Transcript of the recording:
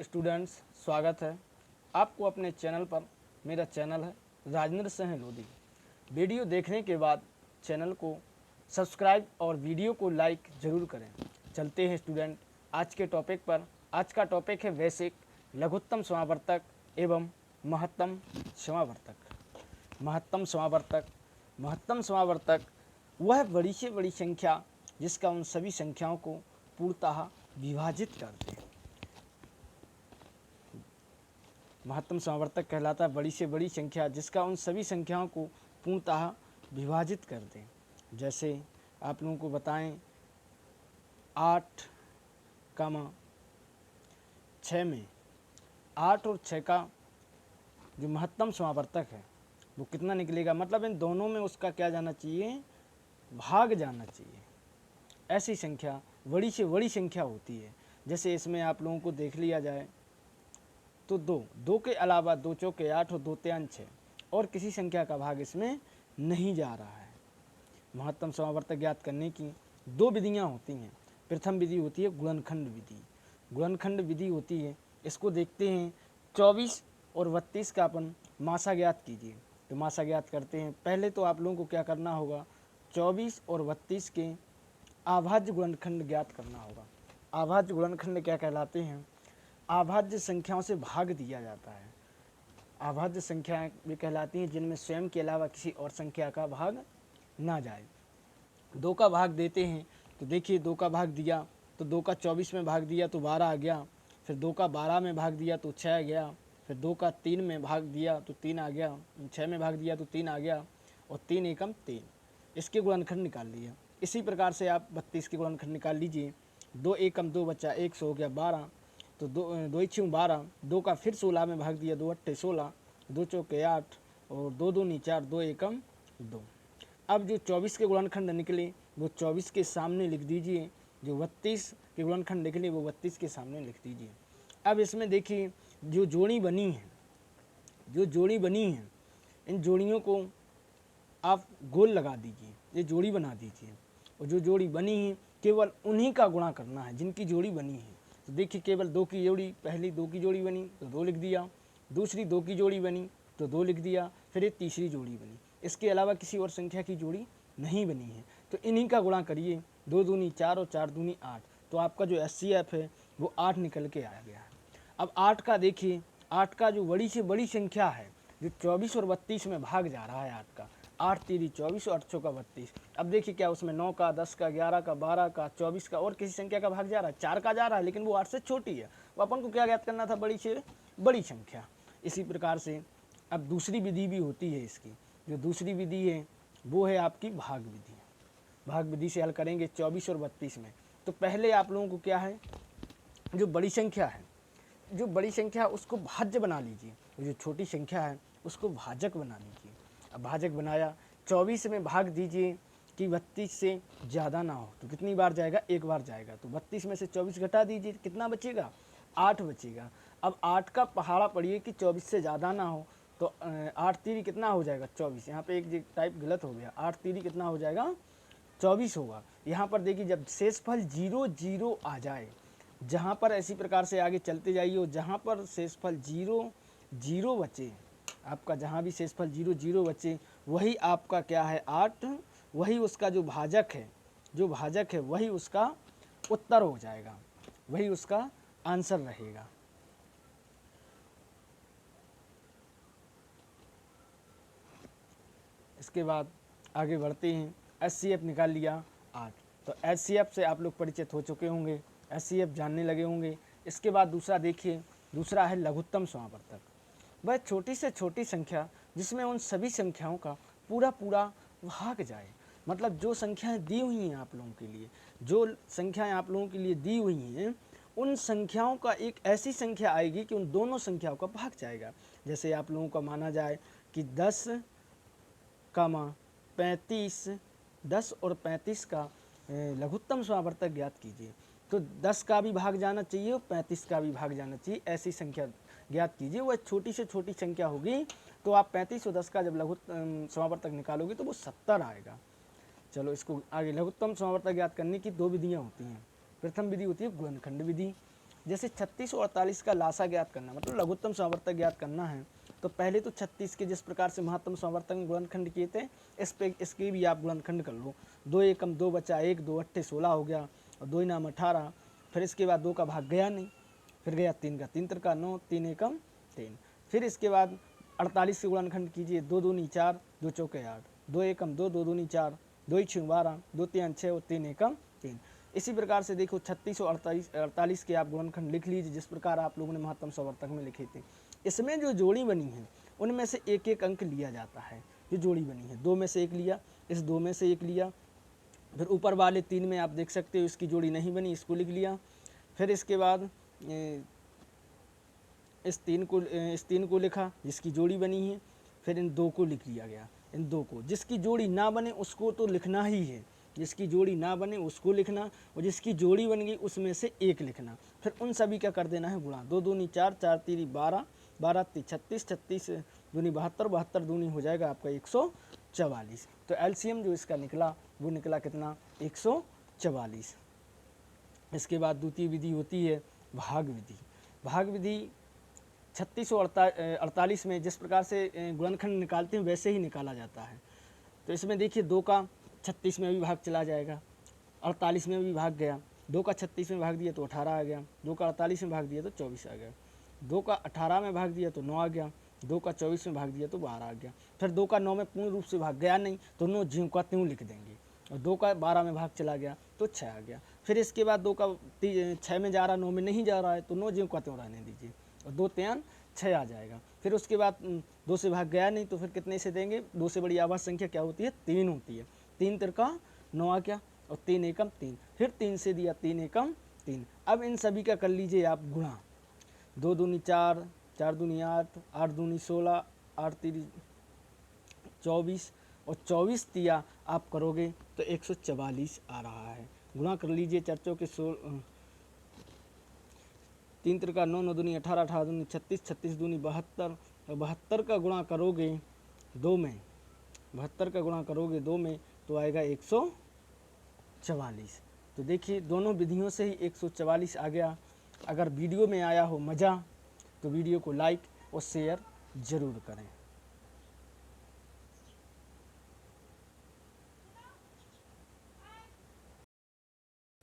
Students, स्वागत है आपको अपने चैनल पर। मेरा चैनल है राजेंद्र सिंह लोधी। वीडियो देखने के बाद चैनल को सब्सक्राइब और वीडियो को लाइक ज़रूर करें। चलते हैं स्टूडेंट आज के टॉपिक पर। आज का टॉपिक है वैश्विक लघुत्तम समावर्तक एवं महत्तम समावर्तक। महत्तम समावर्तक वह बड़ी से बड़ी संख्या जिसका उन सभी संख्याओं को पूर्णतः विभाजित कर दे। महत्तम समावर्तक कहलाता है बड़ी से बड़ी संख्या जिसका उन सभी संख्याओं को पूर्णतः विभाजित कर दें। जैसे आप लोगों को बताएं 8, 6 में 8 और 6 का जो महत्तम समावर्तक है वो कितना निकलेगा, मतलब इन दोनों में उसका क्या जाना चाहिए, भाग जाना चाहिए। ऐसी संख्या बड़ी से बड़ी संख्या होती है। जैसे इसमें आप लोगों को देख लिया जाए तो 2 के अलावा 2 चौके 8 और 2 तियां 6 और किसी संख्या का भाग इसमें नहीं जा रहा है। महत्तम समावर्तक ज्ञात करने की 2 विधियां होती हैं। प्रथम विधि होती है गुणनखंड विधि। गुणनखंड विधि होती है, इसको देखते हैं 24 और 32 का अपन मासा ज्ञात कीजिए। तो मासा ज्ञात करते हैं। पहले तो आप लोगों को क्या करना होगा, 24 और 32 के अभाज्य गुणनखंड ज्ञात करना होगा। अभाज्य गुणनखंड क्या कहलाते हैं, अभाज्य संख्याओं से भाग दिया जाता है। अभाज्य संख्याएं भी कहलाती हैं जिनमें स्वयं के अलावा किसी और संख्या का भाग ना जाए। 2 का भाग देते हैं तो देखिए 2 का भाग दिया तो 2 का 24 में भाग दिया तो 12 आ गया। फिर 2 का 12 में भाग दिया तो 6 आ गया। फिर 2 का 3 में भाग दिया तो 3 आ गया। 6 में भाग दिया तो 3 आ गया और 3 एकम 3। इसके गुणनखंड निकाल लिया। इसी प्रकार से आप 32 के गुणनखंड निकाल लीजिए। 2 एकम 2 बचा 100 हो गया 12। तो 2 छूँ 12। 2 का फिर 16 में भाग दिया, 2 अट्ठे 16, 2 चौके 8 और 2 दूनी 4, 2 एकम 2। अब जो 24 के गुणनखंड निकले वो 24 के सामने लिख दीजिए। जो 32 के गुणनखंड निकले वो 32 के सामने लिख दीजिए। अब इसमें देखिए जो जोड़ी बनी है, इन जोड़ियों को आप गोल लगा दीजिए, ये जोड़ी बना दीजिए। और जो जोड़ी बनी है केवल उन्हीं का गुणा करना है जिनकी जोड़ी बनी है। तो देखिए केवल 2 की जोड़ी, पहली 2 की जोड़ी बनी तो 2 लिख दिया, दूसरी 2 की जोड़ी बनी तो 2 लिख दिया, फिर एक तीसरी जोड़ी बनी। इसके अलावा किसी और संख्या की जोड़ी नहीं बनी है तो इन्हीं का गुणा करिए। 2 दूनी 4 और 4 दूनी 8, तो आपका जो HCF है वो 8 निकल के आ गया है। अब 8 का देखिए, 8 का जो बड़ी से बड़ी संख्या है जो 24 और 32 में भाग जा रहा है 8 का, 8 तीरी 24 और 8 चौका 32। अब देखिए क्या उसमें 9 का, 10 का, 11 का, 12 का, 24 का और किसी संख्या का भाग जा रहा है, 4 का जा रहा है, लेकिन वो 8 से छोटी है। वो अपन को क्या ज्ञात करना था, बड़ी से बड़ी संख्या। इसी प्रकार से अब दूसरी विधि भी होती है इसकी। जो दूसरी विधि है वो है आपकी भाग विधि। भाग विधि से हल करेंगे 24 और 32 में। तो पहले आप लोगों को क्या है, जो बड़ी संख्या है, जो बड़ी संख्या उसको भाज्य बना लीजिए, जो छोटी संख्या है उसको भाजक बना लीजिए। अब भाजक बनाया, 24 में भाग दीजिए कि 32 से ज़्यादा ना हो, तो कितनी बार जाएगा, एक बार जाएगा। तो 32 में से 24 घटा दीजिए, कितना बचेगा, 8 बचेगा। अब 8 का पहाड़ा पड़िए कि 24 से ज़्यादा ना हो, तो 8 तीरी कितना हो जाएगा, 24। यहाँ पे एक टाइप गलत हो गया, 8 तीरी कितना हो जाएगा, 24 होगा। यहाँ पर देखिए जब शेषफल 0 0 आ जाए, जहाँ पर ऐसी प्रकार से आगे चलते जाइए और जहाँ पर शेषफल 0 0 बचे, आपका जहाँ भी शेषफल 0 0 बचे वही आपका क्या है 8, वही उसका जो भाजक है वही उसका उत्तर हो जाएगा, वही उसका आंसर रहेगा। इसके बाद आगे बढ़ते हैं। HCF निकाल लिया 8, तो HCF से आप लोग परिचित हो चुके होंगे, HCF जानने लगे होंगे। इसके बाद दूसरा देखिए, दूसरा है लघुत्तम समावर्तक। वह छोटी से छोटी संख्या जिसमें उन सभी संख्याओं का पूरा पूरा भाग जाए। मतलब जो संख्याएं दी हुई हैं आप लोगों के लिए, जो संख्याएं आप लोगों के लिए दी हुई हैं, उन संख्याओं का एक ऐसी संख्या आएगी कि उन दोनों संख्याओं का भाग जाएगा। जैसे आप लोगों का माना जाए कि 10, 35, 10 और 35 का लघुत्तम समावर्तक ज्ञात कीजिए। तो 10 का भी भाग जाना चाहिए और 35 का भी भाग जाना चाहिए, ऐसी संख्या ज्ञात कीजिए। वह छोटी से छोटी संख्या होगी तो आप 35 और 10 का जब लघुत्तम समावर्तक निकालोगे तो वो 70 आएगा। चलो इसको आगे, लघुत्तम समावर्तक ज्ञात करने की 2 विधियाँ होती हैं। प्रथम विधि होती है गुणनखंड विधि। जैसे 36 और 48 का लासा ज्ञात करना, मतलब लघुत्तम समवर्तक ज्ञात करना है, तो पहले तो 36 के जिस प्रकार से महत्तम समवर्तक में गुणनखंड किए थे, इसके भी आप गुणनखंड कर लो। 2 एकम 2 बचा 1, 2 अट्ठे 16 हो गया, और 2 इनाम 18। फिर इसके बाद 2 का भाग गया नहीं, फिर गया 3 का, 3 त्रिका 9, 3 एकम 3। फिर इसके बाद 48 से गुणनखंड कीजिए, 2 दूनी 4, 2 चौके 8, 2 एकम 2, 2 दूनी 4, 2 छः 12, 2 तीन 6 और 3 एकम 3। इसी प्रकार से देखो 36 और 48 के आप गुणनखंड लिख लीजिए जिस प्रकार आप लोगों ने महत्तम समवर्तक में लिखे थे। इसमें जो जोड़ी बनी है उनमें से एक एक अंक लिया जाता है। जो जोड़ी बनी है 2 में से 1 लिया, इस 2 में से 1 लिया, फिर ऊपर वाले 3 में आप देख सकते हो इसकी जोड़ी नहीं बनी, इसको लिख लिया। फिर इसके बाद इस 3 को लिखा जिसकी जोड़ी बनी है, फिर इन 2 को लिख लिया गया, इन 2 को। जिसकी जोड़ी ना बने उसको तो लिखना ही है, जिसकी जोड़ी ना बने उसको लिखना, और जिसकी जोड़ी बन गई उसमें से 1 लिखना। फिर उन सभी का कर देना है गुणा, 2 दूनी 4, 4 तीरी 12, 12 ती 36, 36 दूनी 72, 72 दूनी हो जाएगा आपका 144। तो एलसीएम जो इसका निकला वो निकला कितना, 144। इसके बाद द्वितीय विधि होती है भाग विधि। भाग विधि 36 और 48 में जिस प्रकार से गुणनखंड निकालते हैं वैसे ही निकाला जाता है। तो इसमें देखिए 2 का 36 में भी भाग चला जाएगा, 48 में भी भाग गया, 2 का 36 में भाग दिया तो 18 आ गया, 2 का 48 में भाग दिया तो 24 आ गया, 2 का 18 में भाग दिया तो 9 आ गया, 2 का 24 में भाग दिया तो 12 आ गया। फिर 2 का 9 में पूर्ण रूप से भाग गया नहीं तो 9 ज्यों का त्यों लिख देंगे, और 2 का 12 में भाग चला गया तो 6 आ गया। फिर इसके बाद 2 का 6 में जा रहा, 9 में नहीं जा रहा है तो 9 ज्यों का त्यों रहने दीजिए, और 2 3 6 आ जाएगा। फिर उसके बाद 2 से भाग गया नहीं तो फिर कितने से देंगे, 2 से बड़ी आवाज़ संख्या क्या होती है, 3 होती है। 3 तिरका 9 आ गया, और 3 एकम 3, फिर 3 से दिया 3 एकम 3। अब इन सभी का कर लीजिए आप गुणा, 2 दूनी 4, 4 दूनी 8, 8 दूनी 16, 8 तीरी 24, और 24 तिया आप करोगे तो 144 आ रहा है। गुणा कर लीजिए, चर्चों के 3 त्रिका 9, 9 दूनी 18, 18 दूनी 36, 36 दूनी 72, और 72 का गुणा करोगे 2 में, 72 का गुणा करोगे 2 में तो आएगा 144। तो देखिए दोनों विधियों से ही 144 आ गया। अगर वीडियो में आया हो मज़ा तो वीडियो को लाइक और शेयर ज़रूर करें।